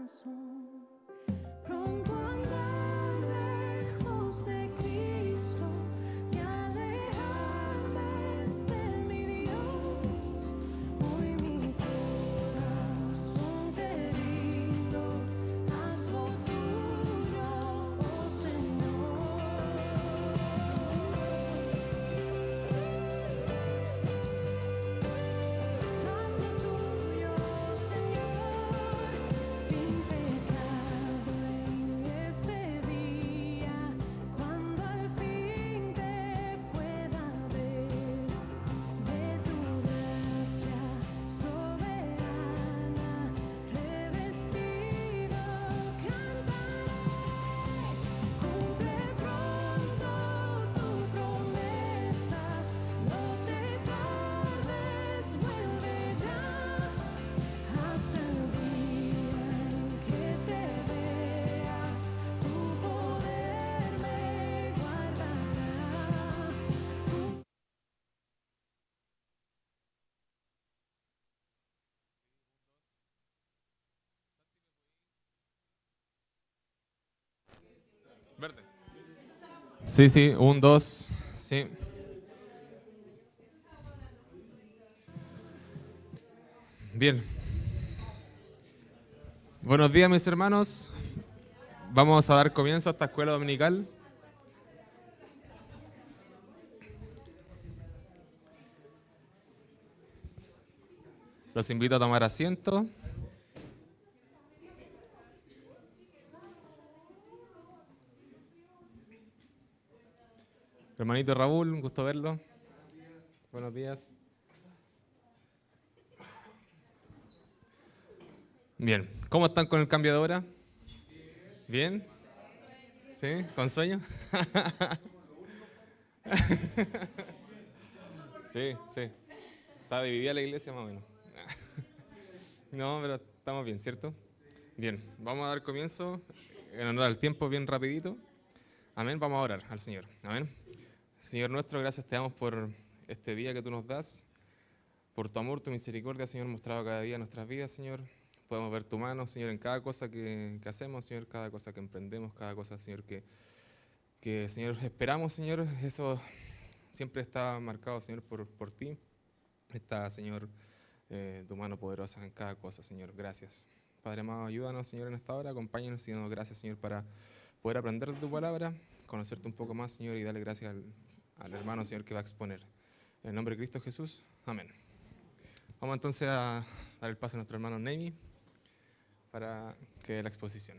corazón. Pronto andar lejos de Cristo y alejarme de mi Dios. Hoy mi corazón te rindo, hazlo tuyo, oh Señor. Hazlo tuyo, Señor, sin pecado en ese día, cuando al fin te pueda ver de tu gracia soberana, revestido cantaré. Cumple pronto tu promesa, no te tardes, vuelve ya, hasta el día en que te vea, tu poder me guardará. Verde. Sí, sí, 1, 2, sí. Bien. Buenos días, mis hermanos. Vamos a dar comienzo a esta escuela dominical. Los invito a tomar asiento. Hermanito Raúl, un gusto verlo. Buenos días. Bien, ¿cómo están con el cambio de hora? ¿Bien? ¿Sí? ¿Con sueño? Sí, sí. Está dividida la iglesia más o menos. No, pero estamos bien, ¿cierto? Bien, vamos a dar comienzo en honor al tiempo bien rapidito. Amén, vamos a orar al Señor. Amén. Señor nuestro, gracias te damos por este día que tú nos das, por tu amor, tu misericordia, Señor, mostrado cada día en nuestras vidas, Señor. Podemos ver tu mano, Señor, en cada cosa que hacemos, Señor, cada cosa que emprendemos, cada cosa, Señor, que Señor, esperamos, Señor. Eso siempre está marcado, Señor, por ti. Está, Señor, tu mano poderosa en cada cosa, Señor. Gracias. Padre amado, ayúdanos, Señor, en esta hora. Acompáñanos y danos gracias, Señor, para poder aprender de tu palabra, conocerte un poco más, Señor, y darle gracias al hermano, Señor, que va a exponer. En el nombre de Cristo Jesús. Amén. Vamos entonces a dar el paso a nuestro hermano Nemi para que dé la exposición.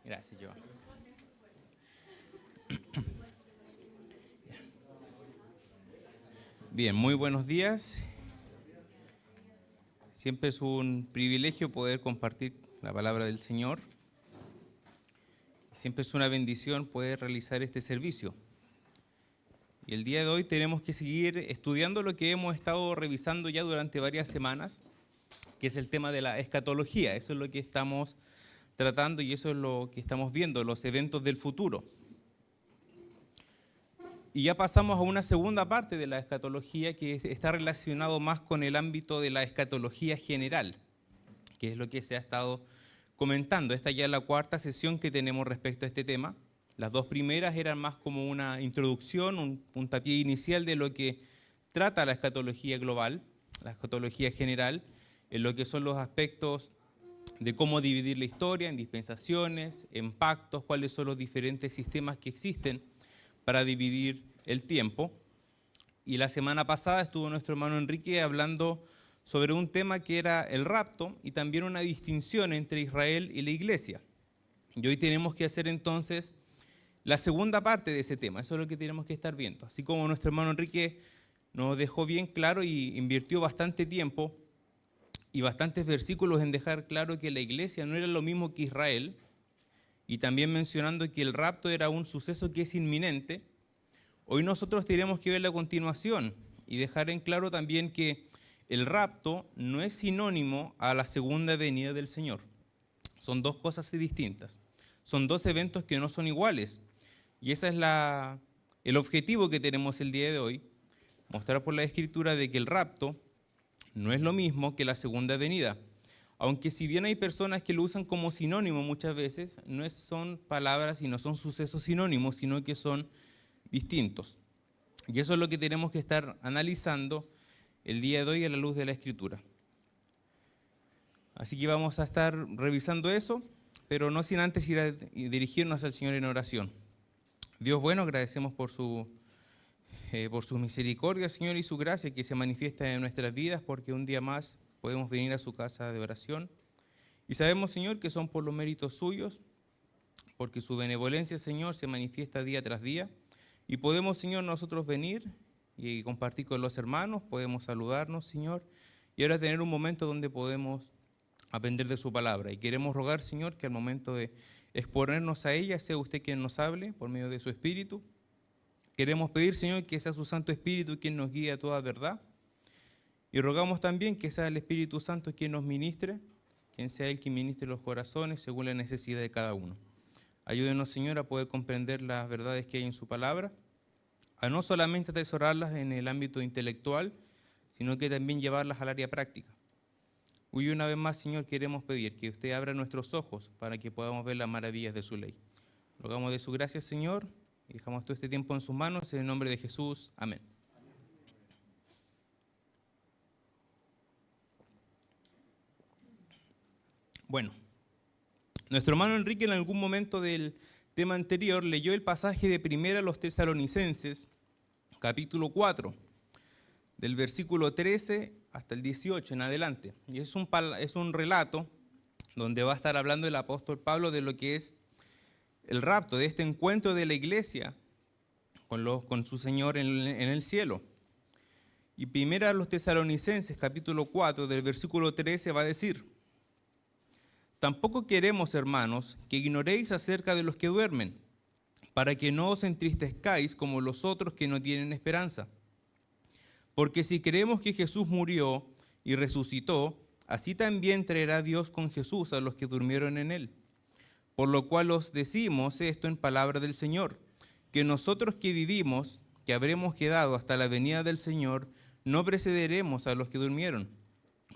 Gracias, Joan. Bien, muy buenos días. Siempre es un privilegio poder compartir la palabra del Señor. Siempre es una bendición poder realizar este servicio. Y el día de hoy tenemos que seguir estudiando lo que hemos estado revisando ya durante varias semanas, que es el tema de la escatología. Eso es lo que estamos tratando y eso es lo que estamos viendo, los eventos del futuro. Y ya pasamos a una segunda parte de la escatología que está relacionado más con el ámbito de la escatología general, que es lo que se ha estado comentando. Esta ya es la cuarta sesión que tenemos respecto a este tema. Las dos primeras eran más como una introducción, un puntapié inicial de lo que trata la escatología global, la escatología general, en lo que son los aspectos de cómo dividir la historia en dispensaciones, en pactos, cuáles son los diferentes sistemas que existen para dividir el tiempo. Y la semana pasada estuvo nuestro hermano Enrique hablando sobre un tema que era el rapto y también una distinción entre Israel y la iglesia. Y hoy tenemos que hacer entonces la segunda parte de ese tema. Eso es lo que tenemos que estar viendo. Así como nuestro hermano Enrique nos dejó bien claro y invirtió bastante tiempo y bastantes versículos en dejar claro que la iglesia no era lo mismo que Israel, y también mencionando que el rapto era un suceso que es inminente, hoy nosotros tenemos que ver la continuación y dejar en claro también que el rapto no es sinónimo a la segunda venida del Señor. Son dos cosas distintas. Son dos eventos que no son iguales. Y ese es el objetivo que tenemos el día de hoy, mostrar por la Escritura de que el rapto no es lo mismo que la segunda venida. Aunque si bien hay personas que lo usan como sinónimo muchas veces, no son palabras y no son sucesos sinónimos, sino que son distintos. Y eso es lo que tenemos que estar analizando el día de hoy a la luz de la Escritura. Así que vamos a estar revisando eso, pero no sin antes ir a dirigirnos al Señor en oración. Dios bueno, agradecemos por su misericordia, Señor, y su gracia que se manifiesta en nuestras vidas, porque un día más podemos venir a su casa de oración. Y sabemos, Señor, que son por los méritos suyos, porque su benevolencia, Señor, se manifiesta día tras día. Y podemos, Señor, nosotros venir y compartir con los hermanos, podemos saludarnos, Señor, y ahora tener un momento donde podemos aprender de su palabra. Y queremos rogar, Señor, que al momento de exponernos a ella, sea usted quien nos hable por medio de su Espíritu. Queremos pedir, Señor, que sea su Santo Espíritu quien nos guíe a toda verdad. Y rogamos también que sea el Espíritu Santo quien nos ministre, quien sea Él quien ministre los corazones según la necesidad de cada uno. Ayúdenos, Señor, a poder comprender las verdades que hay en su palabra, a no solamente atesorarlas en el ámbito intelectual, sino que también llevarlas al área práctica. Hoy una vez más, Señor, queremos pedir que usted abra nuestros ojos para que podamos ver las maravillas de su ley. Rogamos de su gracia, Señor, y dejamos todo este tiempo en sus manos, en el nombre de Jesús. Amén. Bueno, nuestro hermano Enrique en algún momento del tema anterior leyó el pasaje de Primera a los Tesalonicenses, capítulo 4, del versículo 13 hasta el 18 en adelante. Y es un relato donde va a estar hablando el apóstol Pablo de lo que es el rapto, de este encuentro de la iglesia con su Señor en el cielo. Y Primera a los Tesalonicenses, capítulo 4, del versículo 13 va a decir: tampoco queremos, hermanos, que ignoréis acerca de los que duermen, para que no os entristezcáis como los otros que no tienen esperanza. Porque si creemos que Jesús murió y resucitó, así también traerá Dios con Jesús a los que durmieron en él. Por lo cual os decimos esto en palabra del Señor, que nosotros que vivimos, que habremos quedado hasta la venida del Señor, no precederemos a los que durmieron.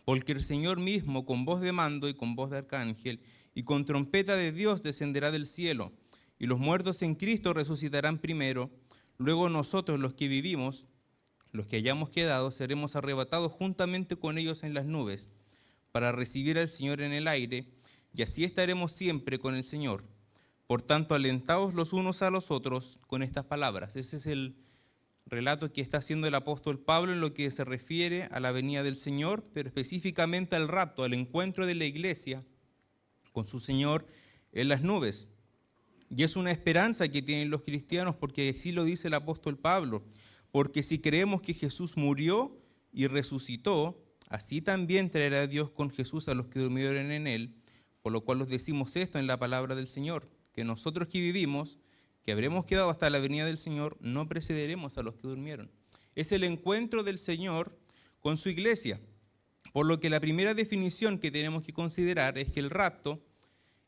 Porque el Señor mismo, con voz de mando y con voz de arcángel, y con trompeta de Dios descenderá del cielo, y los muertos en Cristo resucitarán primero. Luego nosotros, los que vivimos, los que hayamos quedado, seremos arrebatados juntamente con ellos en las nubes, para recibir al Señor en el aire, y así estaremos siempre con el Señor. Por tanto, alentaos los unos a los otros con estas palabras. Ese es el relato que está haciendo el apóstol Pablo en lo que se refiere a la venida del Señor, pero específicamente al rapto, al encuentro de la iglesia con su Señor en las nubes. Y es una esperanza que tienen los cristianos, porque así lo dice el apóstol Pablo. Porque si creemos que Jesús murió y resucitó, así también traerá Dios con Jesús a los que durmieron en él. Por lo cual os decimos esto en la palabra del Señor, que nosotros que vivimos, que habremos quedado hasta la venida del Señor, no precederemos a los que durmieron. Es el encuentro del Señor con su iglesia. Por lo que la primera definición que tenemos que considerar es que el rapto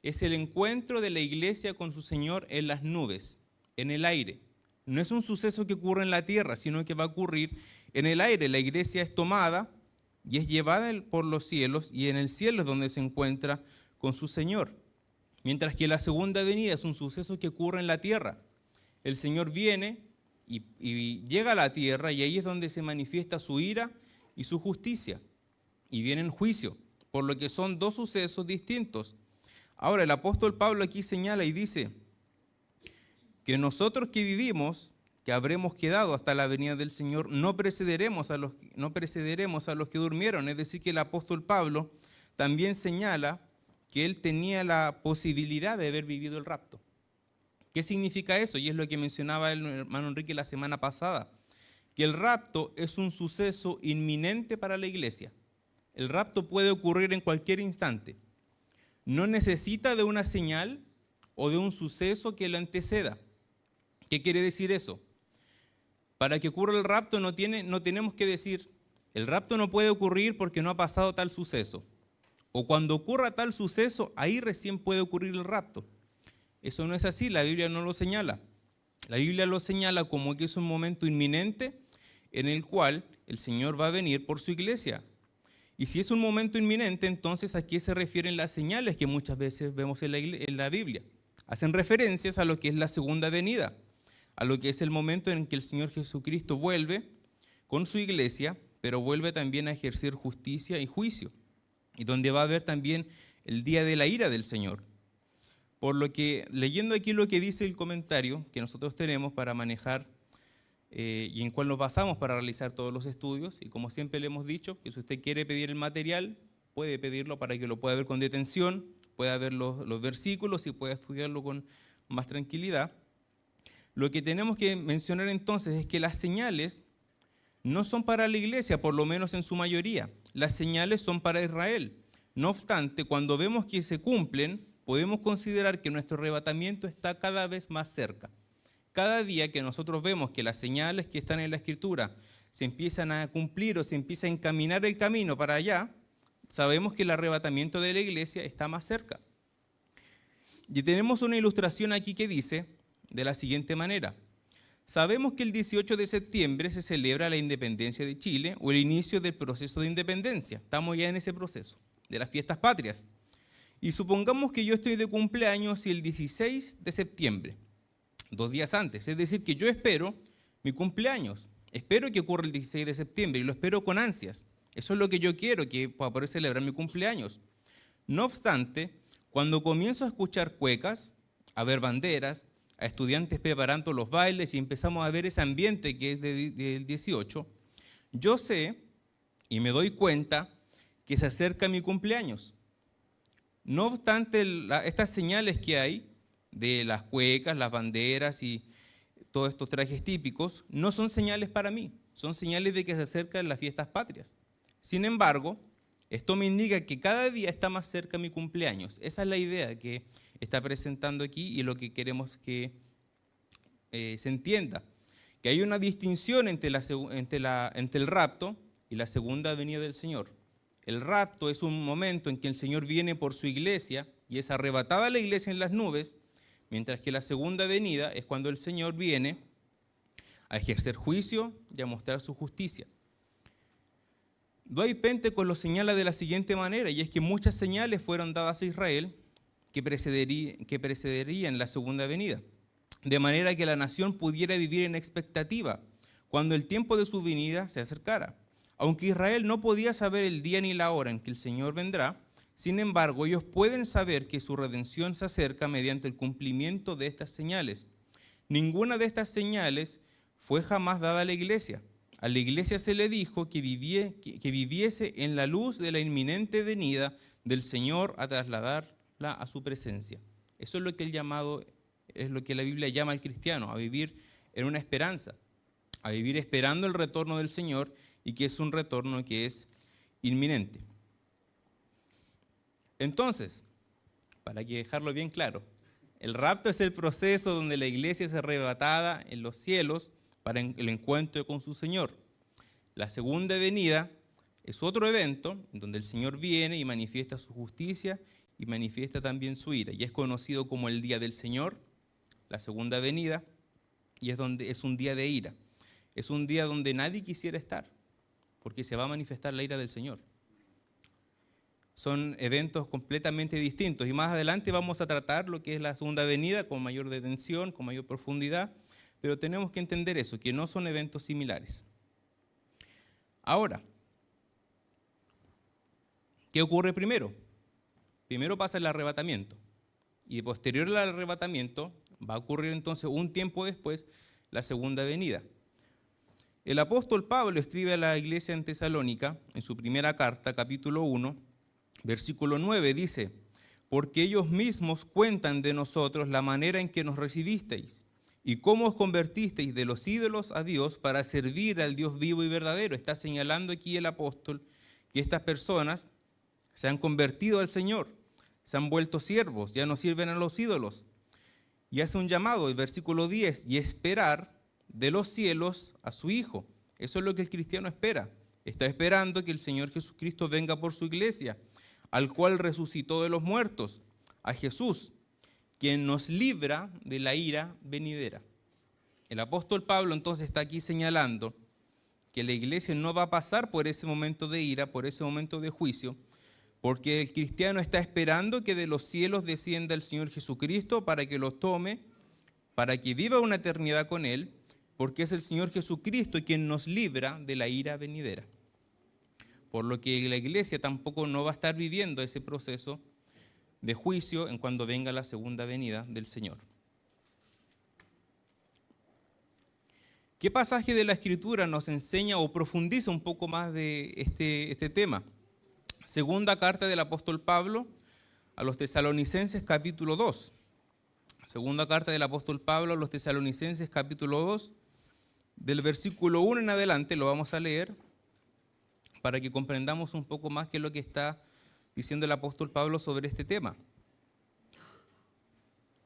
es el encuentro de la iglesia con su Señor en las nubes, en el aire. No es un suceso que ocurre en la tierra, sino que va a ocurrir en el aire. La iglesia es tomada y es llevada por los cielos, y en el cielo es donde se encuentra con su Señor. Mientras que la segunda venida es un suceso que ocurre en la tierra. El Señor viene y llega a la tierra, y ahí es donde se manifiesta su ira y su justicia. Y viene en juicio, por lo que son dos sucesos distintos. Ahora, el apóstol Pablo aquí señala y dice que nosotros que vivimos, que habremos quedado hasta la venida del Señor, no precederemos a los que durmieron. Es decir, que el apóstol Pablo también señala que él tenía la posibilidad de haber vivido el rapto, ¿Qué significa eso? Y es lo que mencionaba el hermano Enrique la semana pasada, que el rapto es un suceso inminente para la iglesia. El rapto puede ocurrir en cualquier instante. No necesita de una señal o de un suceso que lo anteceda. ¿Qué quiere decir eso? Para que ocurra el rapto no tenemos que decir, el rapto no puede ocurrir porque no ha pasado tal suceso. O cuando ocurra tal suceso, ahí recién puede ocurrir el rapto. Eso no es así, la Biblia no lo señala. La Biblia lo señala como que es un momento inminente en el cual el Señor va a venir por su iglesia. Y si es un momento inminente, entonces ¿a qué se refieren las señales que muchas veces vemos en la Biblia? Hacen referencias a lo que es la segunda venida, a lo que es el momento en que el Señor Jesucristo vuelve con su iglesia, pero vuelve también a ejercer justicia y juicio, y donde va a haber también el día de la ira del Señor. Por lo que, leyendo aquí lo que dice el comentario que nosotros tenemos para manejar y en cual nos basamos para realizar todos los estudios, y como siempre le hemos dicho, que si usted quiere pedir el material, puede pedirlo para que lo pueda ver con detención, pueda ver los versículos y pueda estudiarlo con más tranquilidad. Lo que tenemos que mencionar entonces es que las señales no son para la iglesia, por lo menos en su mayoría. Las señales son para Israel. No obstante, cuando vemos que se cumplen, podemos considerar que nuestro arrebatamiento está cada vez más cerca. Cada día que nosotros vemos que las señales que están en la Escritura se empiezan a cumplir o se empieza a encaminar el camino para allá, sabemos que el arrebatamiento de la iglesia está más cerca. Y tenemos una ilustración aquí que dice de la siguiente manera. Sabemos que el 18 de septiembre se celebra la independencia de Chile o el inicio del proceso de independencia. Estamos ya en ese proceso de las fiestas patrias. Y supongamos que yo estoy de cumpleaños el 16 de septiembre, 2 días antes. Es decir, que yo espero mi cumpleaños. Espero que ocurra el 16 de septiembre y lo espero con ansias. Eso es lo que yo quiero, que para poder celebrar mi cumpleaños. No obstante, cuando comienzo a escuchar cuecas, a ver banderas, a estudiantes preparando los bailes y empezamos a ver ese ambiente que es del 18, yo sé y me doy cuenta que se acerca mi cumpleaños. No obstante, estas señales que hay de las cuecas, las banderas y todos estos trajes típicos, no son señales para mí, son señales de que se acercan las fiestas patrias. Sin embargo, esto me indica que cada día está más cerca mi cumpleaños. Esa es la idea que está presentando aquí y lo que queremos que se entienda. Que hay una distinción entre el rapto y la segunda venida del Señor. El rapto es un momento en que el Señor viene por su iglesia y es arrebatada la iglesia en las nubes, mientras que la segunda venida es cuando el Señor viene a ejercer juicio y a mostrar su justicia. Dwight Pentecost lo señala de la siguiente manera, y es que muchas señales fueron dadas a Israel que precederían la segunda venida, de manera que la nación pudiera vivir en expectativa cuando el tiempo de su venida se acercara. Aunque Israel no podía saber el día ni la hora en que el Señor vendrá, sin embargo, ellos pueden saber que su redención se acerca mediante el cumplimiento de estas señales. Ninguna de estas señales fue jamás dada a la iglesia. A la iglesia se le dijo que viviese en la luz de la inminente venida del Señor a trasladarla a su presencia. Eso es lo que es lo que la Biblia llama al cristiano, a vivir en una esperanza, a vivir esperando el retorno del Señor, y que es un retorno que es inminente. Entonces, para que dejarlo bien claro, el rapto es el proceso donde la iglesia es arrebatada en los cielos para el encuentro con su Señor. La segunda venida es otro evento en donde el Señor viene y manifiesta su justicia y manifiesta también su ira, y es conocido como el día del Señor, la segunda venida, y es un día de ira. Es un día donde nadie quisiera estar, porque se va a manifestar la ira del Señor. Son eventos completamente distintos, y más adelante vamos a tratar lo que es la segunda venida con mayor detención, con mayor profundidad, pero tenemos que entender eso, que no son eventos similares. Ahora, ¿qué ocurre primero? Primero pasa el arrebatamiento, y posterior al arrebatamiento va a ocurrir entonces un tiempo después la segunda venida. El apóstol Pablo escribe a la iglesia en Tesalónica, en su primera carta, capítulo 1, versículo 9, dice: porque ellos mismos cuentan de nosotros la manera en que nos recibisteis y cómo os convertisteis de los ídolos a Dios para servir al Dios vivo y verdadero. Está señalando aquí el apóstol que estas personas se han convertido al Señor, se han vuelto siervos, ya no sirven a los ídolos. Y hace un llamado, el versículo 10, y esperar de los cielos a su Hijo. Eso es lo que el cristiano espera. Está esperando que el Señor Jesucristo venga por su iglesia, al cual resucitó de los muertos, a Jesús, quien nos libra de la ira venidera. El apóstol Pablo entonces está aquí señalando que la iglesia no va a pasar por ese momento de ira, por ese momento de juicio, porque el cristiano está esperando que de los cielos descienda el Señor Jesucristo para que los tome, para que viva una eternidad con Él, porque es el Señor Jesucristo quien nos libra de la ira venidera. Por lo que la iglesia tampoco no va a estar viviendo ese proceso de juicio en cuando venga la segunda venida del Señor. ¿Qué pasaje de la Escritura nos enseña o profundiza un poco más de este tema? Segunda carta del apóstol Pablo a los Tesalonicenses, capítulo 2. Segunda carta del apóstol Pablo a los Tesalonicenses, capítulo 2, del versículo 1 en adelante, lo vamos a leer para que comprendamos un poco más qué es lo que está diciendo el apóstol Pablo sobre este tema.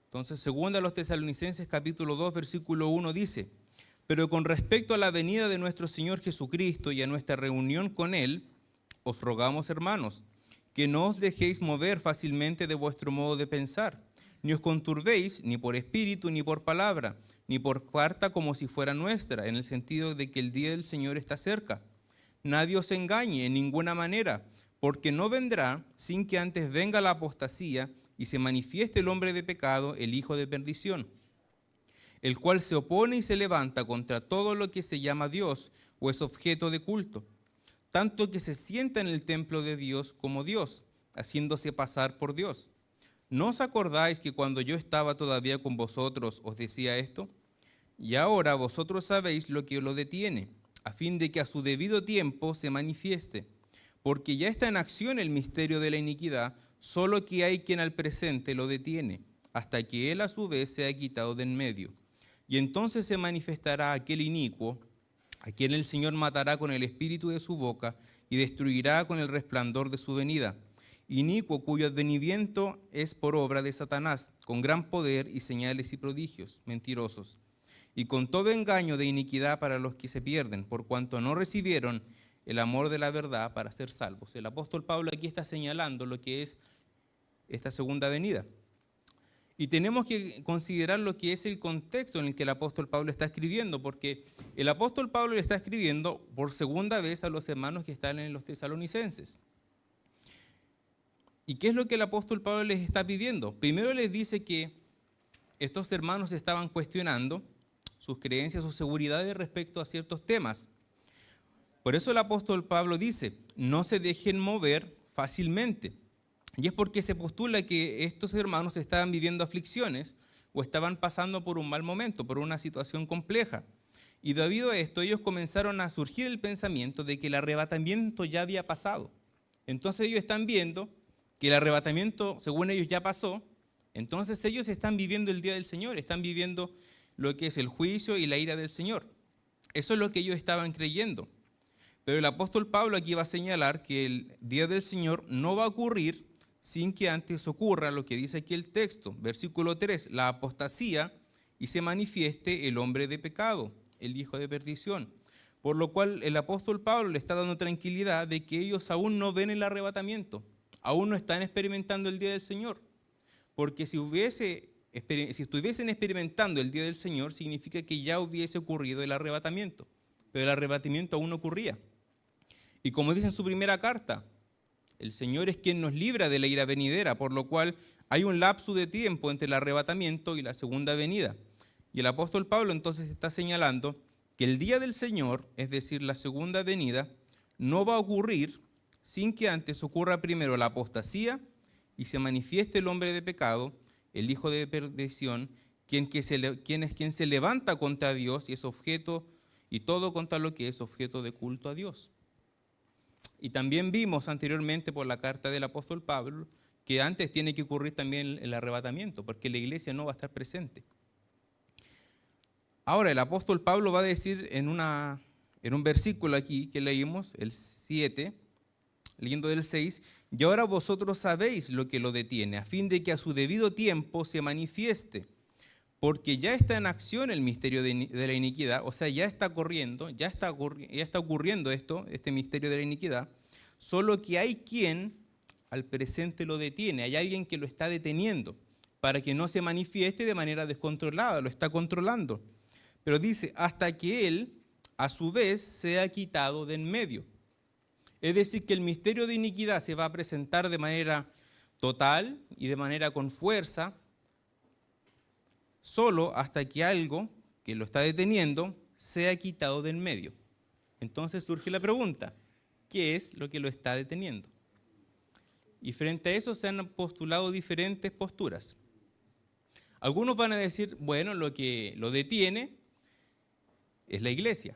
Entonces, segunda a los Tesalonicenses, capítulo 2, versículo 1 dice: pero con respecto a la venida de nuestro Señor Jesucristo y a nuestra reunión con Él, os rogamos, hermanos, que no os dejéis mover fácilmente de vuestro modo de pensar, ni os conturbéis ni por espíritu ni por palabra, ni por carta como si fuera nuestra, en el sentido de que el día del Señor está cerca. Nadie os engañe en ninguna manera, porque no vendrá sin que antes venga la apostasía y se manifieste el hombre de pecado, el hijo de perdición, el cual se opone y se levanta contra todo lo que se llama Dios o es objeto de culto, tanto que se sienta en el templo de Dios como Dios, haciéndose pasar por Dios. ¿No os acordáis que cuando yo estaba todavía con vosotros os decía esto? Y ahora vosotros sabéis lo que lo detiene, a fin de que a su debido tiempo se manifieste, porque ya está en acción el misterio de la iniquidad, solo que hay quien al presente lo detiene, hasta que él a su vez sea quitado de en medio. Y entonces se manifestará aquel inicuo, a quien el Señor matará con el espíritu de su boca y destruirá con el resplandor de su venida. Inicuo cuyo advenimiento es por obra de Satanás, con gran poder y señales y prodigios, mentirosos, y con todo engaño de iniquidad para los que se pierden, por cuanto no recibieron el amor de la verdad para ser salvos. El apóstol Pablo aquí está señalando lo que es esta segunda venida. Y tenemos que considerar lo que es el contexto en el que el apóstol Pablo está escribiendo, porque el apóstol Pablo le está escribiendo por segunda vez a los hermanos que están en los Tesalonicenses. ¿Y qué es lo que el apóstol Pablo les está pidiendo? Primero les dice que estos hermanos estaban cuestionando sus creencias, sus seguridades respecto a ciertos temas. Por eso el apóstol Pablo dice, no se dejen mover fácilmente. Y es porque se postula que estos hermanos estaban viviendo aflicciones o estaban pasando por un mal momento, por una situación compleja. Y debido a esto ellos comenzaron a surgir el pensamiento de que el arrebatamiento ya había pasado. Entonces ellos están viendo que el arrebatamiento, según ellos, ya pasó. Entonces ellos están viviendo el día del Señor, están viviendo lo que es el juicio y la ira del Señor. Eso es lo que ellos estaban creyendo. Pero el apóstol Pablo aquí va a señalar que el día del Señor no va a ocurrir sin que antes ocurra lo que dice aquí el texto, versículo 3, la apostasía y se manifieste el hombre de pecado, el hijo de perdición. Por lo cual el apóstol Pablo le está dando tranquilidad de que ellos aún no ven el arrebatamiento, aún no están experimentando el día del Señor. Porque si estuviesen experimentando el día del Señor, significa que ya hubiese ocurrido el arrebatamiento. Pero el arrebatamiento aún no ocurría. Y como dice en su primera carta, el Señor es quien nos libra de la ira venidera, por lo cual hay un lapso de tiempo entre el arrebatamiento y la segunda venida. Y el apóstol Pablo entonces está señalando que el día del Señor, es decir, la segunda venida, no va a ocurrir sin que antes ocurra primero la apostasía y se manifieste el hombre de pecado, el hijo de perdición, quien se levanta contra Dios y es objeto, y todo contra lo que es objeto de culto a Dios. Y también vimos anteriormente por la carta del apóstol Pablo que antes tiene que ocurrir también el arrebatamiento, porque la iglesia no va a estar presente. Ahora, el apóstol Pablo va a decir en un versículo aquí que leímos, el 7, leyendo del 6, y ahora vosotros sabéis lo que lo detiene, a fin de que a su debido tiempo se manifieste, porque ya está en acción el misterio de la iniquidad, o sea, ya está corriendo, ya está ocurriendo este misterio de la iniquidad, solo que hay quien al presente lo detiene, hay alguien que lo está deteniendo para que no se manifieste de manera descontrolada, lo está controlando. Pero dice, hasta que él, a su vez, sea quitado de en medio. Es decir, que el misterio de iniquidad se va a presentar de manera total y de manera con fuerza, solo hasta que algo que lo está deteniendo sea quitado del medio. Entonces surge la pregunta, ¿qué es lo que lo está deteniendo? Y frente a eso se han postulado diferentes posturas. Algunos van a decir, bueno, lo que lo detiene es la iglesia.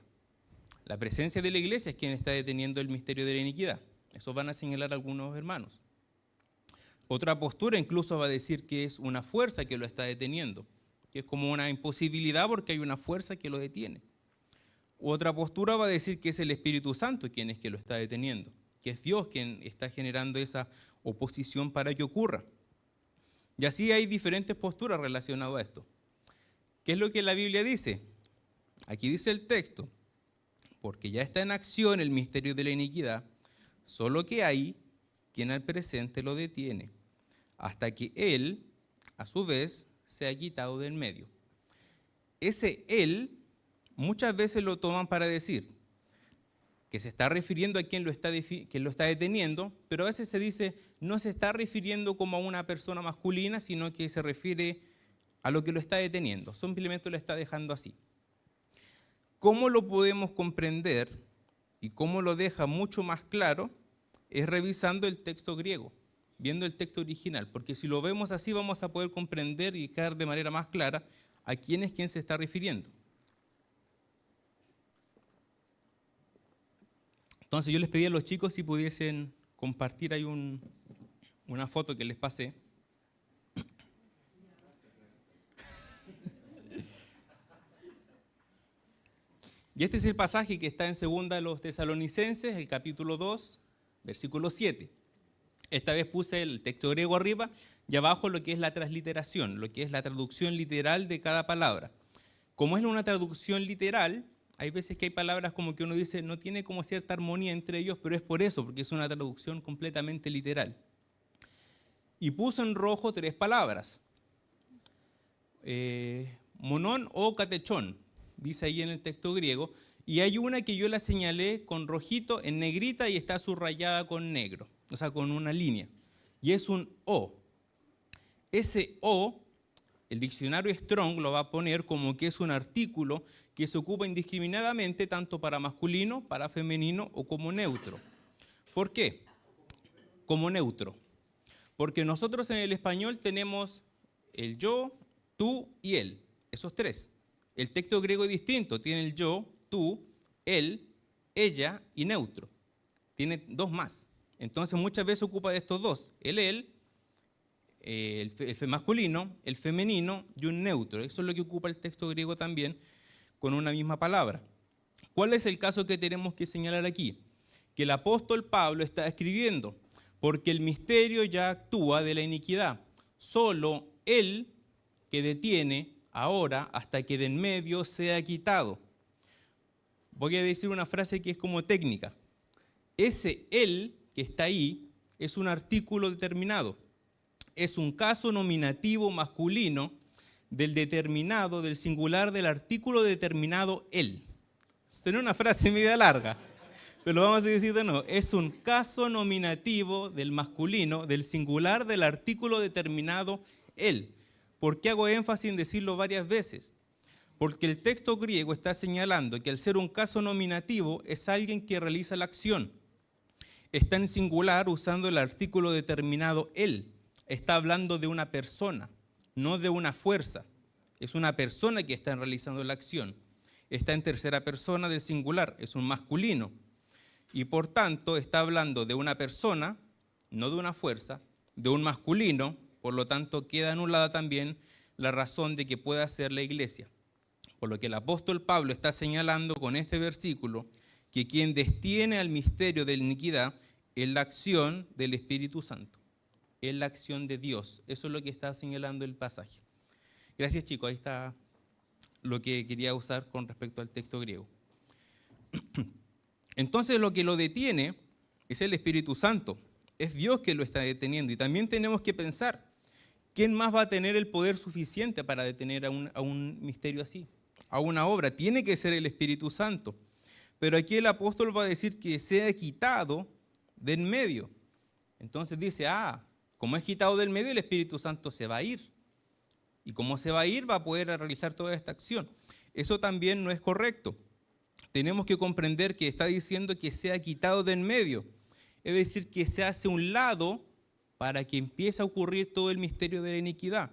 La presencia de la iglesia es quien está deteniendo el misterio de la iniquidad. Eso van a señalar algunos hermanos. Otra postura incluso va a decir que es una fuerza que lo está deteniendo, que es como una imposibilidad porque hay una fuerza que lo detiene. Otra postura va a decir que es el Espíritu Santo quien es que lo está deteniendo, que es Dios quien está generando esa oposición para que ocurra. Y así hay diferentes posturas relacionadas a esto. ¿Qué es lo que la Biblia dice? Aquí dice el texto, porque ya está en acción el misterio de la iniquidad, solo que hay quien al presente lo detiene, hasta que él, a su vez, sea quitado del medio. Ese él muchas veces lo toman para decir que se está refiriendo a quien lo está deteniendo, pero a veces se dice no se está refiriendo como a una persona masculina, sino que se refiere a lo que lo está deteniendo, simplemente lo está dejando así. ¿Cómo lo podemos comprender y cómo lo deja mucho más claro? Es revisando el texto griego, viendo el texto original, porque si lo vemos así vamos a poder comprender y dejar de manera más clara a quién es quien se está refiriendo. Entonces yo les pedí a los chicos si pudiesen compartir ahí una foto que les pasé. Y este es el pasaje que está en 2 de los Tesalonicenses, el capítulo 2, versículo 7. Esta vez puse el texto griego arriba y abajo lo que es la transliteración, lo que es la traducción literal de cada palabra. Como es una traducción literal, hay veces que hay palabras como que uno dice no tiene como cierta armonía entre ellos, pero es por eso, porque es una traducción completamente literal. Y puso en rojo 3 palabras. Monón o catechón, dice ahí en el texto griego, y hay una que yo la señalé con rojito en negrita y está subrayada con negro, o sea, con una línea, y es un O. Ese O, el diccionario Strong lo va a poner como que es un artículo que se ocupa indiscriminadamente tanto para masculino, para femenino o como neutro. ¿Por qué? Como neutro. Porque nosotros en el español tenemos el yo, tú y él, esos 3. El texto griego es distinto, tiene el yo, tú, él, ella y neutro. Tiene 2 más. Entonces muchas veces ocupa de estos 2, el masculino, el femenino y un neutro. Eso es lo que ocupa el texto griego también con una misma palabra. ¿Cuál es el caso que tenemos que señalar aquí? Que el apóstol Pablo está escribiendo, porque el misterio ya actúa de la iniquidad. Solo él que detiene ahora hasta que de en medio sea quitado. Voy a decir una frase que es como técnica. Ese él que está ahí es un artículo determinado. Es un caso nominativo masculino del determinado, del singular del artículo determinado él. Suena una frase media larga, pero lo vamos a decir de nuevo. Es un caso nominativo del masculino, del singular del artículo determinado él. ¿Por qué hago énfasis en decirlo varias veces? Porque el texto griego está señalando que al ser un caso nominativo es alguien que realiza la acción. Está en singular usando el artículo determinado él. Está hablando de una persona, no de una fuerza. Es una persona que está realizando la acción. Está en tercera persona del singular, es un masculino. Y por tanto está hablando de una persona, no de una fuerza, de un masculino, por lo tanto queda anulada también la razón de que pueda ser la iglesia. Por lo que el apóstol Pablo está señalando con este versículo que quien destiene al misterio de la iniquidad es la acción del Espíritu Santo, es la acción de Dios. Eso es lo que está señalando el pasaje. Gracias, chicos. Ahí está lo que quería usar con respecto al texto griego. Entonces, lo que lo detiene es el Espíritu Santo. Es Dios que lo está deteniendo. Y también tenemos que pensar, ¿quién más va a tener el poder suficiente para detener a un misterio así? A una obra. Tiene que ser el Espíritu Santo. Pero aquí el apóstol va a decir que sea quitado de en medio. Entonces dice, como es quitado del medio, el Espíritu Santo se va a ir. Y como se va a ir, va a poder realizar toda esta acción. Eso también no es correcto. Tenemos que comprender que está diciendo que sea quitado de en medio. Es decir, que se hace un lado para que empiece a ocurrir todo el misterio de la iniquidad.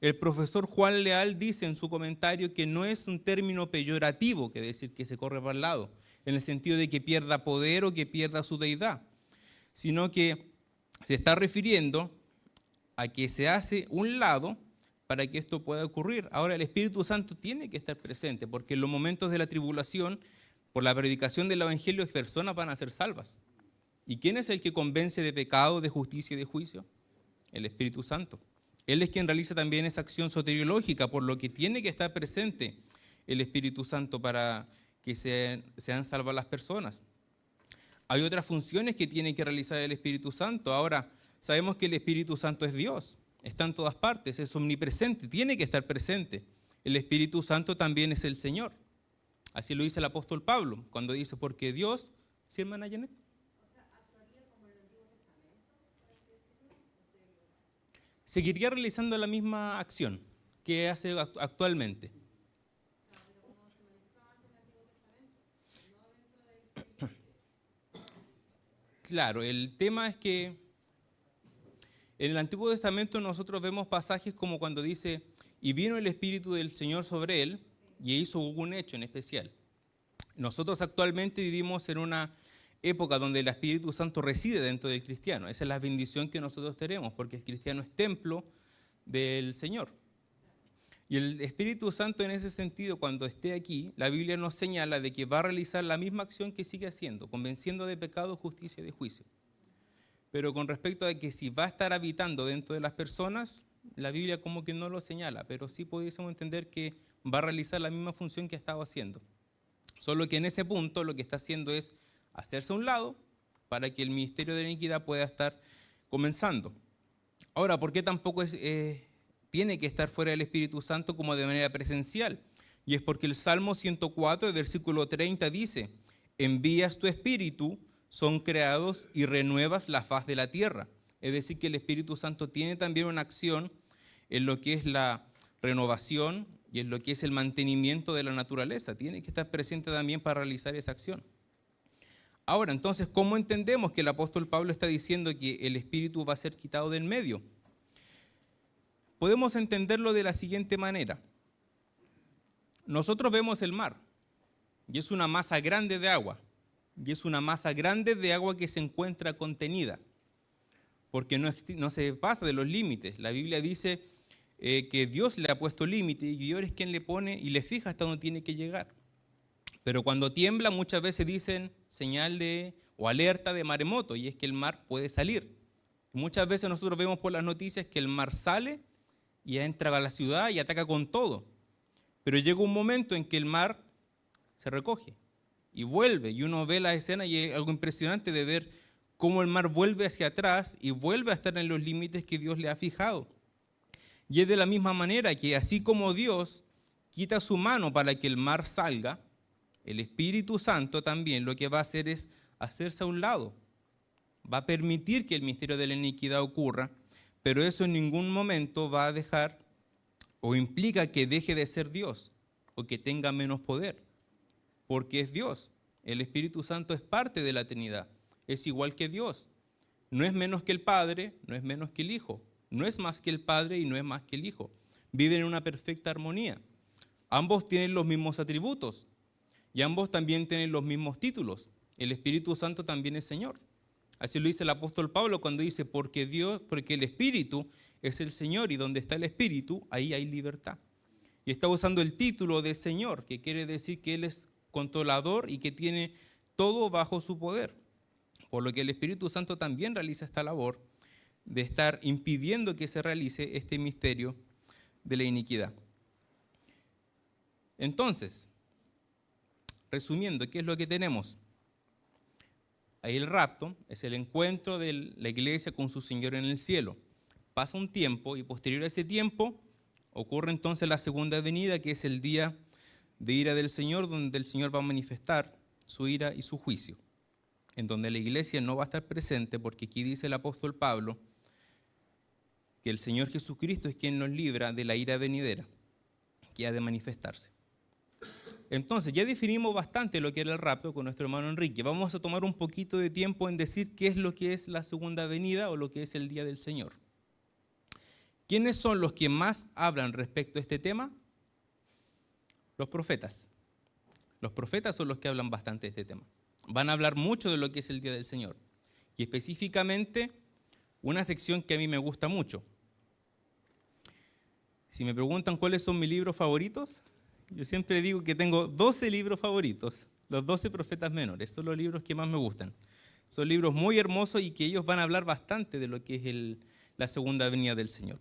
El profesor Juan Leal dice en su comentario que no es un término peyorativo, que decir que se corre para el lado, en el sentido de que pierda poder o que pierda su deidad, sino que se está refiriendo a que se hace un lado para que esto pueda ocurrir. Ahora, el Espíritu Santo tiene que estar presente, porque en los momentos de la tribulación, por la predicación del Evangelio, personas van a ser salvas. ¿Y quién es el que convence de pecado, de justicia y de juicio? El Espíritu Santo. Él es quien realiza también esa acción soteriológica, por lo que tiene que estar presente el Espíritu Santo para que sean salvas las personas. Hay otras funciones que tiene que realizar el Espíritu Santo. Ahora, sabemos que el Espíritu Santo es Dios, está en todas partes, es omnipresente, tiene que estar presente. El Espíritu Santo también es el Señor. Así lo dice el apóstol Pablo, cuando dice, porque Dios, ¿sí, hermana Janet? Seguiría realizando la misma acción que hace actualmente. Claro, el tema es que en el Antiguo Testamento nosotros vemos pasajes como cuando dice, y vino el Espíritu del Señor sobre él, y hizo un hecho en especial. Nosotros actualmente vivimos en una época donde el Espíritu Santo reside dentro del cristiano. Esa es la bendición que nosotros tenemos, porque el cristiano es templo del Señor. Y el Espíritu Santo en ese sentido, cuando esté aquí, la Biblia nos señala de que va a realizar la misma acción que sigue haciendo, convenciendo de pecado, justicia y de juicio. Pero con respecto a que si va a estar habitando dentro de las personas, la Biblia como que no lo señala, pero sí pudiésemos entender que va a realizar la misma función que estaba haciendo. Solo que en ese punto lo que está haciendo es hacerse a un lado para que el ministerio de la iniquidad pueda estar comenzando. Ahora, ¿por qué tampoco tiene que estar fuera del Espíritu Santo como de manera presencial? Y es porque el Salmo 104, el versículo 30 dice, envías tu Espíritu, son creados y renuevas la faz de la tierra. Es decir, que el Espíritu Santo tiene también una acción en lo que es la renovación y en lo que es el mantenimiento de la naturaleza. Tiene que estar presente también para realizar esa acción. Ahora, entonces, ¿cómo entendemos que el apóstol Pablo está diciendo que el Espíritu va a ser quitado del medio? Podemos entenderlo de la siguiente manera. Nosotros vemos el mar, y es una masa grande de agua, y es una masa grande de agua que se encuentra contenida, porque no se pasa de los límites. La Biblia dice que Dios le ha puesto límite, y Dios es quien le pone y le fija hasta donde tiene que llegar. Pero cuando tiembla muchas veces dicen señal o alerta de maremoto, y es que el mar puede salir. Muchas veces nosotros vemos por las noticias que el mar sale y entra a la ciudad y ataca con todo. Pero llega un momento en que el mar se recoge y vuelve, y uno ve la escena y es algo impresionante de ver cómo el mar vuelve hacia atrás y vuelve a estar en los límites que Dios le ha fijado. Y es de la misma manera que así como Dios quita su mano para que el mar salga, el Espíritu Santo también lo que va a hacer es hacerse a un lado. Va a permitir que el misterio de la iniquidad ocurra, pero eso en ningún momento va a dejar o implica que deje de ser Dios o que tenga menos poder, porque es Dios. El Espíritu Santo es parte de la Trinidad, es igual que Dios. No es menos que el Padre, no es menos que el Hijo, no es más que el Padre y no es más que el Hijo. Viven en una perfecta armonía. Ambos tienen los mismos atributos y ambos también tienen los mismos títulos. El Espíritu Santo también es Señor. Así lo dice el apóstol Pablo cuando dice, porque el Espíritu es el Señor y donde está el Espíritu, ahí hay libertad. Y está usando el título de Señor, que quiere decir que Él es controlador y que tiene todo bajo su poder. Por lo que el Espíritu Santo también realiza esta labor de estar impidiendo que se realice este misterio de la iniquidad. Entonces, resumiendo, ¿qué es lo que tenemos? Ahí el rapto es el encuentro de la iglesia con su Señor en el cielo. Pasa un tiempo y posterior a ese tiempo ocurre entonces la segunda venida, que es el día de ira del Señor, donde el Señor va a manifestar su ira y su juicio, en donde la iglesia no va a estar presente, porque aquí dice el apóstol Pablo que el Señor Jesucristo es quien nos libra de la ira venidera, que ha de manifestarse. Entonces, ya definimos bastante lo que era el rapto con nuestro hermano Enrique. Vamos a tomar un poquito de tiempo en decir qué es lo que es la segunda venida o lo que es el día del Señor. ¿Quiénes son los que más hablan respecto a este tema? Los profetas. Los profetas son los que hablan bastante de este tema. Van a hablar mucho de lo que es el día del Señor. Y específicamente, una sección que a mí me gusta mucho. Si me preguntan cuáles son mis libros favoritos, yo siempre digo que tengo 12 libros favoritos, los 12 profetas menores, son los libros que más me gustan. Son libros muy hermosos y que ellos van a hablar bastante de lo que es la segunda venida del Señor.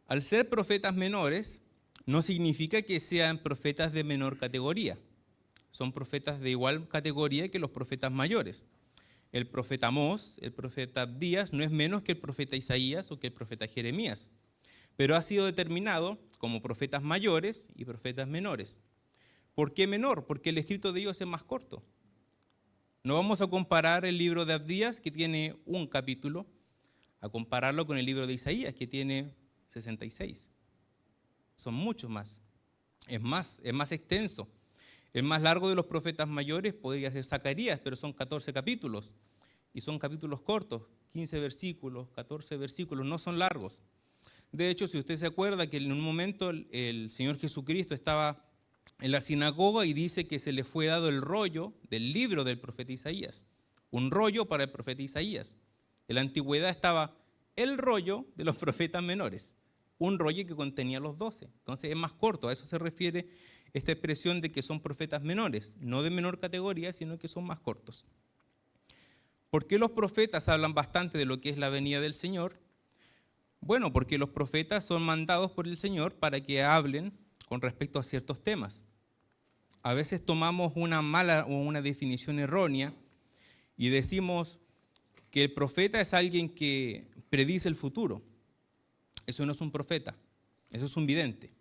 Al ser profetas menores, no significa que sean profetas de menor categoría. Son profetas de igual categoría que los profetas mayores. El profeta Amós, el profeta Abdías, no es menos que el profeta Isaías o que el profeta Jeremías, pero ha sido determinado como profetas mayores y profetas menores. ¿Por qué menor? Porque el escrito de ellos es más corto. No vamos a comparar el libro de Abdías, que tiene un capítulo, a compararlo con el libro de Isaías, que tiene 66. Son muchos más. Es más extenso. El más largo de los profetas mayores podría ser Zacarías, pero son 14 capítulos. Y son capítulos cortos, 15 versículos, 14 versículos, no son largos. De hecho, si usted se acuerda que en un momento el Señor Jesucristo estaba en la sinagoga y dice que se le fue dado el rollo del libro del profeta Isaías. Un rollo para el profeta Isaías. En la antigüedad estaba el rollo de los profetas menores. Un rollo que contenía los 12. Entonces es más corto, a eso se refiere esta expresión de que son profetas menores, no de menor categoría, sino que son más cortos. ¿Por qué los profetas hablan bastante de lo que es la venida del Señor? Bueno, porque los profetas son mandados por el Señor para que hablen con respecto a ciertos temas. A veces tomamos una mala o una definición errónea y decimos que el profeta es alguien que predice el futuro. Eso no es un profeta, eso es un vidente.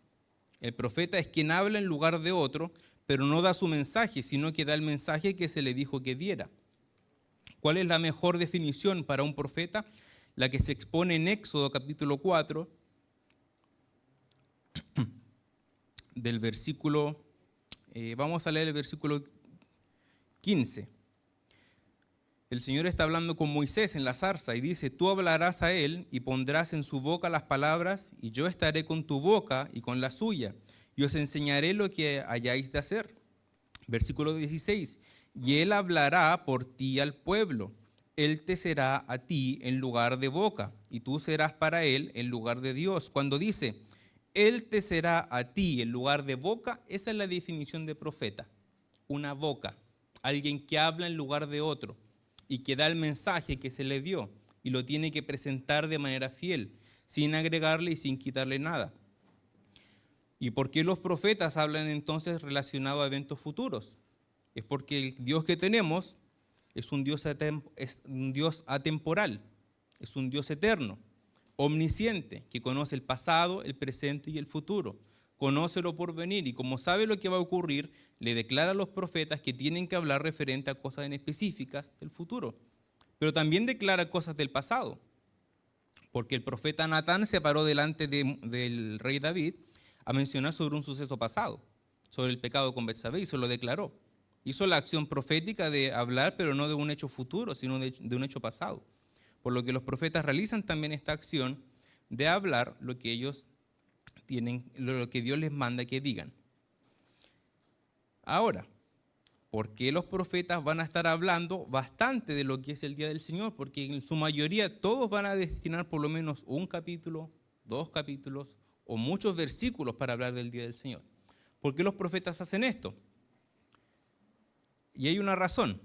El profeta es quien habla en lugar de otro, pero no da su mensaje, sino que da el mensaje que se le dijo que diera. ¿Cuál es la mejor definición para un profeta? La que se expone en Éxodo capítulo 4, del versículo, vamos a leer el versículo 15. El Señor está hablando con Moisés en la zarza y dice, tú hablarás a él y pondrás en su boca las palabras y yo estaré con tu boca y con la suya y os enseñaré lo que hayáis de hacer. Versículo 16, y él hablará por ti al pueblo. Él te será a ti en lugar de boca, y tú serás para él en lugar de Dios. Cuando dice, él te será a ti en lugar de boca, esa es la definición de profeta. Una boca, alguien que habla en lugar de otro, y que da el mensaje que se le dio, y lo tiene que presentar de manera fiel, sin agregarle y sin quitarle nada. ¿Y por qué los profetas hablan entonces relacionado a eventos futuros? Es porque el Dios que tenemos es un Dios atemporal, es un Dios eterno, omnisciente, que conoce el pasado, el presente y el futuro. Conoce lo por venir y como sabe lo que va a ocurrir, le declara a los profetas que tienen que hablar referente a cosas en específicas del futuro. Pero también declara cosas del pasado, porque el profeta Natán se paró delante del rey David a mencionar sobre un suceso pasado, sobre el pecado con Betsabé, y se lo declaró. Hizo la acción profética de hablar, pero no de un hecho futuro, sino de un hecho pasado. Por lo que los profetas realizan también esta acción de hablar lo que ellos tienen, lo que Dios les manda que digan. Ahora, porque los profetas van a estar hablando bastante de lo que es el día del Señor, porque en su mayoría todos van a destinar por lo menos un capítulo, 2 capítulos o muchos versículos para hablar del día del Señor. ¿Por qué los profetas hacen esto? Y hay una razón.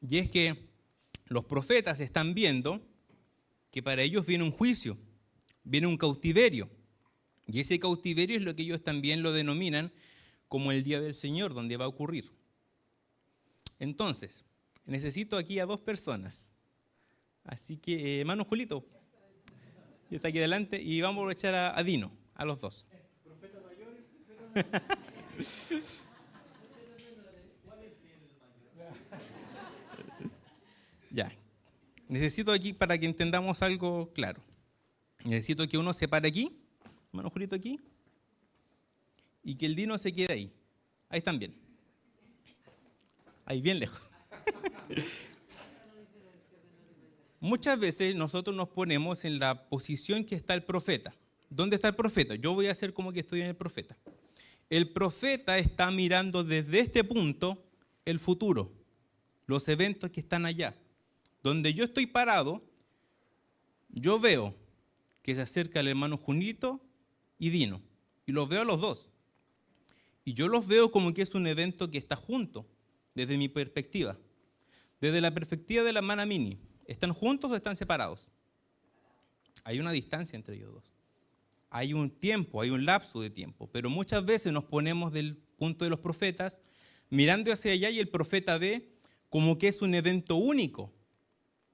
Y es que los profetas están viendo que para ellos viene un juicio, viene un cautiverio. Y ese cautiverio es lo que ellos también lo denominan como el día del Señor, donde va a ocurrir. Entonces, necesito aquí a 2 personas. Así que, hermano Julito, ya está aquí adelante y vamos a aprovechar a Dino, a los 2. ¿Profeta mayor? Ya. Necesito aquí, para que entendamos algo claro, necesito que uno se pare aquí, hermano Julito aquí, y que el Dino se quede ahí. Ahí están bien. Ahí, bien lejos. Muchas veces nosotros nos ponemos en la posición que está el profeta. ¿Dónde está el profeta? Yo voy a hacer como que estoy en el profeta. El profeta está mirando desde este punto el futuro, los eventos que están allá. Donde yo estoy parado, yo veo que se acerca el hermano Junito y Dino, y los veo a los 2. Y yo los veo como que es un evento que está junto, desde mi perspectiva. Desde la perspectiva de la hermana Mini, ¿están juntos o están separados? Hay una distancia entre ellos 2. Hay un tiempo, hay un lapso de tiempo, pero muchas veces nos ponemos del punto de los profetas, mirando hacia allá y el profeta ve como que es un evento único.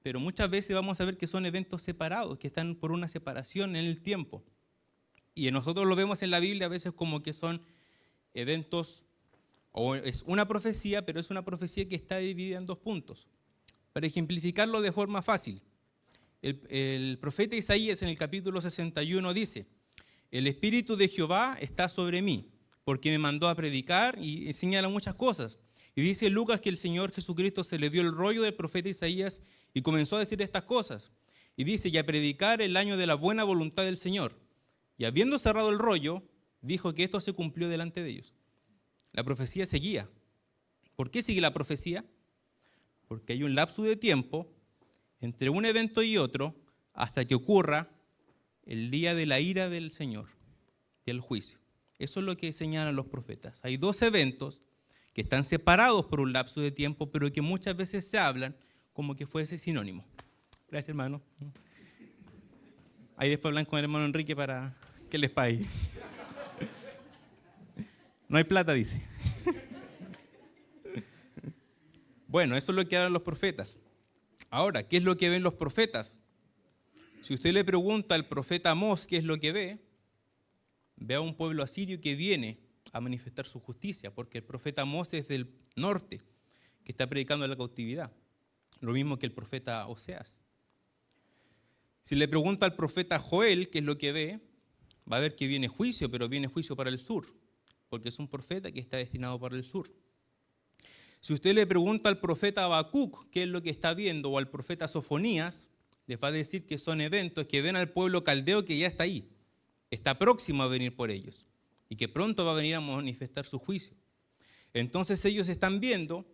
Pero muchas veces vamos a ver que son eventos separados, que están por una separación en el tiempo. Y nosotros lo vemos en la Biblia a veces como que son eventos, o es una profecía, pero es una profecía que está dividida en 2 puntos. Para ejemplificarlo de forma fácil, el profeta Isaías en el capítulo 61 dice: el Espíritu de Jehová está sobre mí, porque me mandó a predicar, y señala muchas cosas. Y dice Lucas que el Señor Jesucristo se le dio el rollo del profeta Isaías y comenzó a decir estas cosas. Y dice, y a predicar el año de la buena voluntad del Señor. Y habiendo cerrado el rollo, dijo que esto se cumplió delante de ellos. La profecía seguía. ¿Por qué sigue la profecía? Porque hay un lapso de tiempo entre un evento y otro hasta que ocurra el día de la ira del Señor, del juicio. Eso es lo que señalan los profetas. Hay 2 eventos que están separados por un lapso de tiempo, pero que muchas veces se hablan como que fuese sinónimo. Gracias, hermano. Ahí después hablan con el hermano Enrique para que les pague. No hay plata, dice. Bueno, eso es lo que hablan los profetas. Ahora, ¿qué es lo que ven los profetas? Si usted le pregunta al profeta Amós qué es lo que ve, ve a un pueblo asirio que viene a manifestar su justicia, porque el profeta Amós es del norte, que está predicando la cautividad, lo mismo que el profeta Oseas. Si le pregunta al profeta Joel qué es lo que ve, va a ver que viene juicio, pero viene juicio para el sur, porque es un profeta que está destinado para el sur. Si usted le pregunta al profeta Habacuc qué es lo que está viendo, o al profeta Sofonías, les va a decir que son eventos que ven al pueblo caldeo que ya está ahí, está próximo a venir por ellos, y que pronto va a venir a manifestar su juicio. Entonces ellos están viendo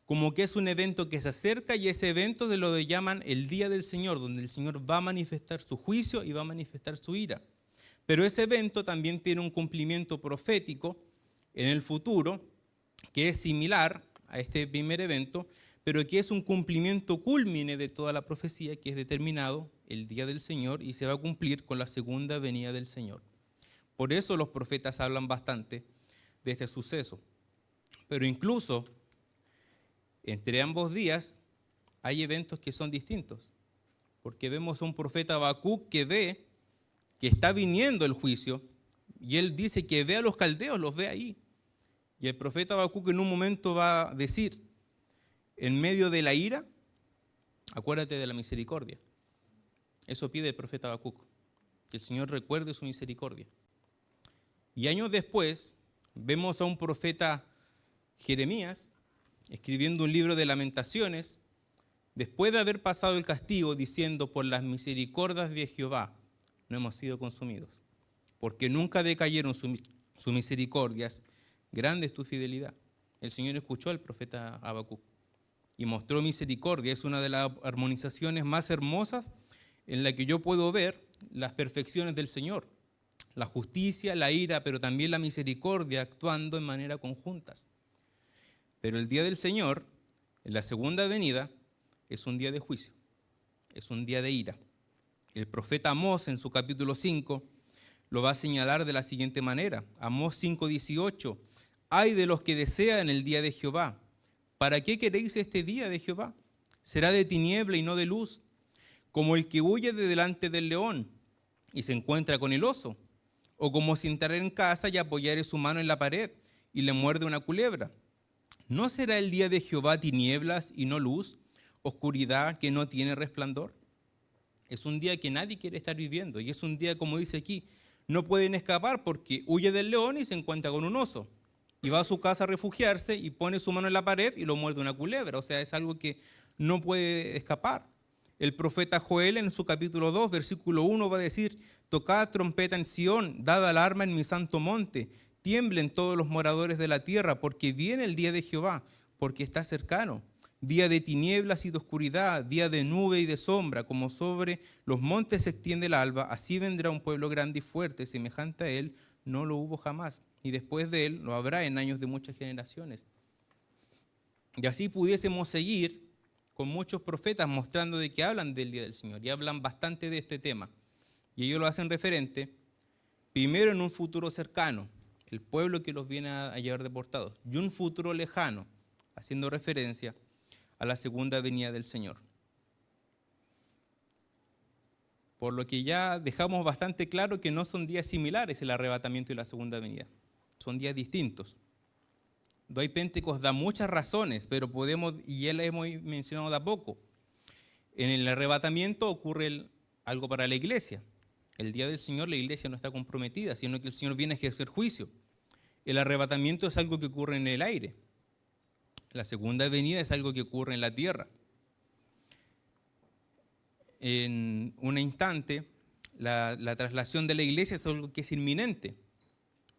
como que es un evento que se acerca, y ese evento se lo llaman el día del Señor, donde el Señor va a manifestar su juicio y va a manifestar su ira. Pero ese evento también tiene un cumplimiento profético en el futuro, que es similar a este primer evento, pero que es un cumplimiento cúlmine de toda la profecía, que es determinado el día del Señor y se va a cumplir con la segunda venida del Señor. Por eso los profetas hablan bastante de este suceso. Pero incluso entre ambos días hay eventos que son distintos, porque vemos a un profeta Habacuc que ve que está viniendo el juicio, y él dice que ve a los caldeos, los ve ahí. Y el profeta Habacuc en un momento va a decir, en medio de la ira, acuérdate de la misericordia. Eso pide el profeta Habacuc, que el Señor recuerde su misericordia. Y años después vemos a un profeta Jeremías escribiendo un libro de lamentaciones, después de haber pasado el castigo, diciendo, por las misericordias de Jehová no hemos sido consumidos, porque nunca decayeron Su misericordia, grande es tu fidelidad. El Señor escuchó al profeta Habacuc y mostró misericordia. Es una de las armonizaciones más hermosas en la que yo puedo ver las perfecciones del Señor. La justicia, la ira, pero también la misericordia actuando en manera conjuntas. Pero el día del Señor, en la segunda venida, es un día de juicio, es un día de ira. El profeta Amós en su capítulo 5 lo va a señalar de la siguiente manera. Amós 5:18, ay de los que desean el día de Jehová. ¿Para qué queréis este día de Jehová? Será de tiniebla y no de luz, como el que huye de delante del león y se encuentra con el oso, o como si entrara en casa y apoyare su mano en la pared y le muerde una culebra. ¿No será el día de Jehová tinieblas y no luz, oscuridad que no tiene resplandor? Es un día que nadie quiere estar viviendo y es un día, como dice aquí, no pueden escapar porque huye del león y se encuentra con un oso. Y va a su casa a refugiarse y pone su mano en la pared y lo muerde una culebra. O sea, es algo que no puede escapar. El profeta Joel en su capítulo 2, versículo 1 va a decir, tocad trompeta en Sión, dad alarma en mi santo monte, tiemblen todos los moradores de la tierra, porque viene el día de Jehová, porque está cercano. Día de tinieblas y de oscuridad, día de nube y de sombra, como sobre los montes se extiende el alba, así vendrá un pueblo grande y fuerte, semejante a él, no lo hubo jamás, y después de él lo habrá en años de muchas generaciones. Y así pudiésemos seguir con muchos profetas mostrando de que hablan del día del Señor, y hablan bastante de este tema. Y ellos lo hacen referente, primero en un futuro cercano, el pueblo que los viene a llevar deportados, y un futuro lejano, haciendo referencia a la segunda venida del Señor. Por lo que ya dejamos bastante claro que no son días similares el arrebatamiento y la segunda venida, son días distintos. Doy Pentecostés da muchas razones, pero podemos, y ya las hemos mencionado de a poco. En el arrebatamiento ocurre algo para la iglesia. El día del Señor la iglesia no está comprometida, sino que el Señor viene a ejercer juicio. El arrebatamiento es algo que ocurre en el aire. La segunda venida es algo que ocurre en la tierra. En un instante, la traslación de la iglesia es algo que es inminente.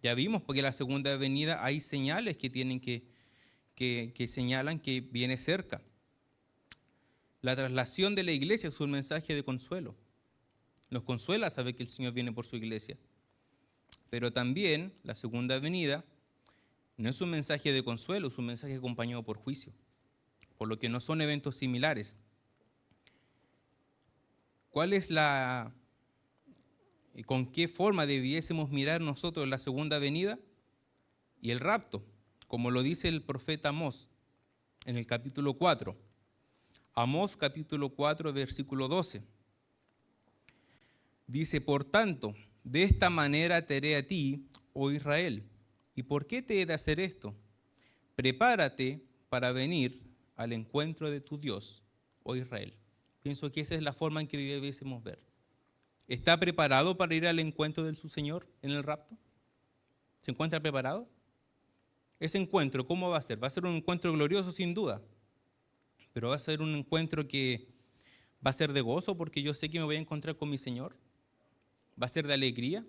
Ya vimos porque en la segunda venida hay señales que tienen que señalan que viene cerca. La traslación de la iglesia es un mensaje de consuelo. Nos consuela saber que el Señor viene por su iglesia. Pero también la segunda venida no es un mensaje de consuelo, es un mensaje acompañado por juicio, por lo que no son eventos similares. ¿Cuál es con qué forma debiésemos mirar nosotros la segunda venida y el rapto? Como lo dice el profeta Amós en el capítulo 4. Amós capítulo 4, versículo 12. Dice, por tanto, de esta manera te haré a ti, oh Israel. ¿Y por qué te he de hacer esto? Prepárate para venir al encuentro de tu Dios, oh Israel. Pienso que esa es la forma en que debiésemos ver. ¿Está preparado para ir al encuentro de su Señor en el rapto? ¿Se encuentra preparado? Ese encuentro, ¿cómo va a ser? Va a ser un encuentro glorioso sin duda, pero va a ser un encuentro que va a ser de gozo porque yo sé que me voy a encontrar con mi Señor. ¿Va a ser de alegría?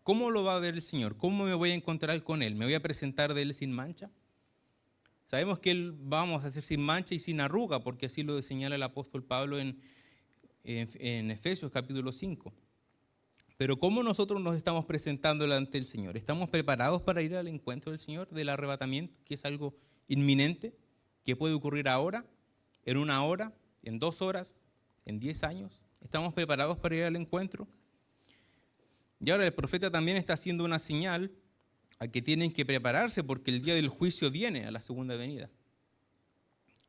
¿Cómo lo va a ver el Señor? ¿Cómo me voy a encontrar con Él? ¿Me voy a presentar de Él sin mancha? Sabemos que Él vamos a ser sin mancha y sin arruga, porque así lo señala el apóstol Pablo en Efesios capítulo 5. Pero ¿cómo nosotros nos estamos presentando delante del Señor? ¿Estamos preparados para ir al encuentro del Señor, del arrebatamiento, que es algo inminente, que puede ocurrir ahora, en 1 hora, en 2 horas, en 10 años? ¿Estamos preparados para ir al encuentro? Y ahora el profeta también está haciendo una señal a que tienen que prepararse porque el día del juicio viene a la segunda venida.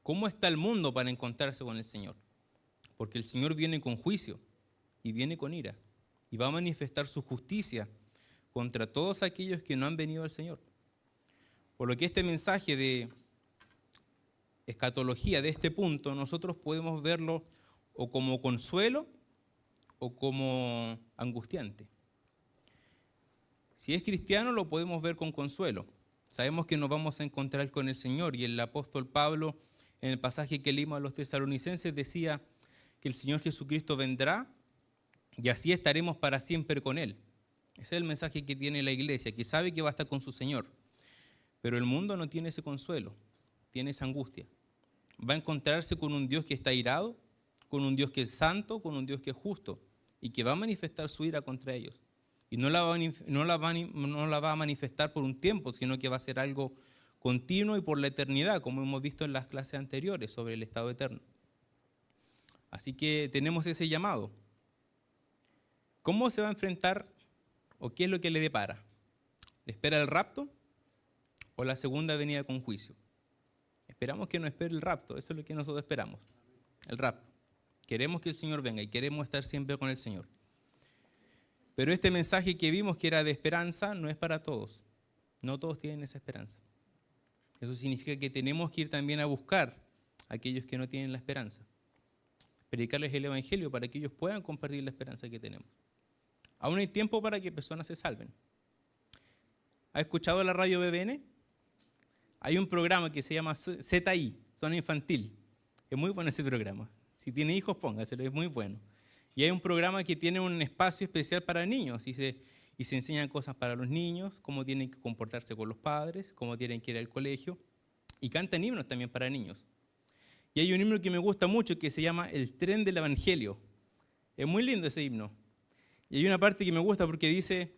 ¿Cómo está el mundo para encontrarse con el Señor? Porque el Señor viene con juicio y viene con ira y va a manifestar su justicia contra todos aquellos que no han venido al Señor. Por lo que este mensaje de escatología de este punto nosotros podemos verlo o como consuelo o como angustiante. Si es cristiano lo podemos ver con consuelo. Sabemos que nos vamos a encontrar con el Señor y el apóstol Pablo en el pasaje que leímos a los tesalonicenses decía que el Señor Jesucristo vendrá y así estaremos para siempre con Él. Ese es el mensaje que tiene la iglesia, que sabe que va a estar con su Señor. Pero el mundo no tiene ese consuelo, tiene esa angustia. Va a encontrarse con un Dios que está irado, con un Dios que es santo, con un Dios que es justo y que va a manifestar su ira contra ellos. Y no la va a manifestar por un tiempo, sino que va a ser algo continuo y por la eternidad, como hemos visto en las clases anteriores sobre el estado eterno. Así que tenemos ese llamado. ¿Cómo se va a enfrentar o qué es lo que le depara? ¿Le espera el rapto o la segunda venida con juicio? Esperamos que nos espere el rapto, eso es lo que nosotros esperamos, el rapto. Queremos que el Señor venga y queremos estar siempre con el Señor. Pero este mensaje que vimos que era de esperanza no es para todos. No todos tienen esa esperanza. Eso significa que tenemos que ir también a buscar a aquellos que no tienen la esperanza. Predicarles el Evangelio para que ellos puedan compartir la esperanza que tenemos. Aún hay tiempo para que personas se salven. ¿Ha escuchado la radio BBN? Hay un programa que se llama ZI, Zona Infantil. Es muy bueno ese programa. Si tiene hijos, póngaselo, es muy bueno. Y hay un programa que tiene un espacio especial para niños y se enseñan cosas para los niños, cómo tienen que comportarse con los padres, cómo tienen que ir al colegio. Y cantan himnos también para niños. Y hay un himno que me gusta mucho que se llama El Tren del Evangelio. Es muy lindo ese himno. Y hay una parte que me gusta porque dice,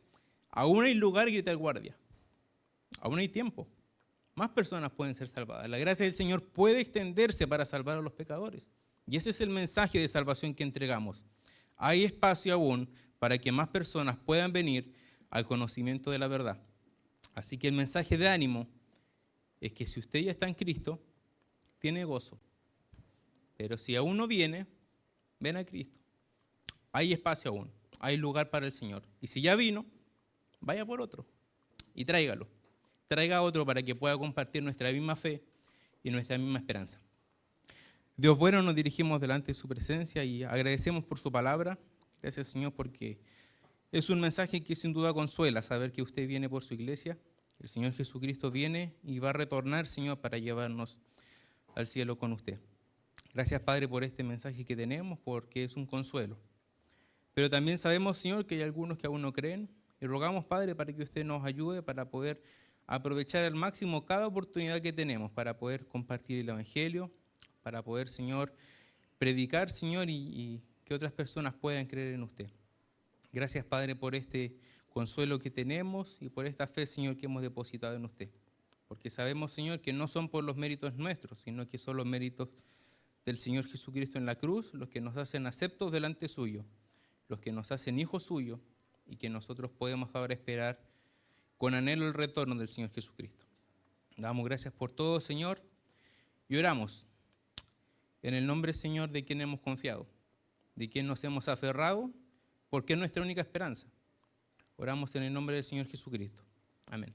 aún hay lugar, grita el guardia. Aún hay tiempo. Más personas pueden ser salvadas. La gracia del Señor puede extenderse para salvar a los pecadores. Y ese es el mensaje de salvación que entregamos. Hay espacio aún para que más personas puedan venir al conocimiento de la verdad. Así que el mensaje de ánimo es que si usted ya está en Cristo, tiene gozo. Pero si aún no viene, ven a Cristo. Hay espacio aún, hay lugar para el Señor. Y si ya vino, vaya por otro y tráigalo. Traiga otro para que pueda compartir nuestra misma fe y nuestra misma esperanza. Dios bueno, nos dirigimos delante de su presencia y agradecemos por su palabra. Gracias, Señor, porque es un mensaje que sin duda consuela saber que usted viene por su iglesia. El Señor Jesucristo viene y va a retornar, Señor, para llevarnos al cielo con usted. Gracias, Padre, por este mensaje que tenemos, porque es un consuelo. Pero también sabemos, Señor, que hay algunos que aún no creen. Y rogamos, Padre, para que usted nos ayude para poder aprovechar al máximo cada oportunidad que tenemos para poder compartir el Evangelio, para poder, Señor, predicar, Señor, y que otras personas puedan creer en usted. Gracias, Padre, por este consuelo que tenemos y por esta fe, Señor, que hemos depositado en usted. Porque sabemos, Señor, que no son por los méritos nuestros, sino que son los méritos del Señor Jesucristo en la cruz, los que nos hacen aceptos delante suyo, los que nos hacen hijos suyos y que nosotros podemos ahora esperar con anhelo el retorno del Señor Jesucristo. Damos gracias por todo, Señor, y oramos en el nombre, Señor, de quien hemos confiado, de quien nos hemos aferrado, porque es nuestra única esperanza. Oramos en el nombre del Señor Jesucristo. Amén.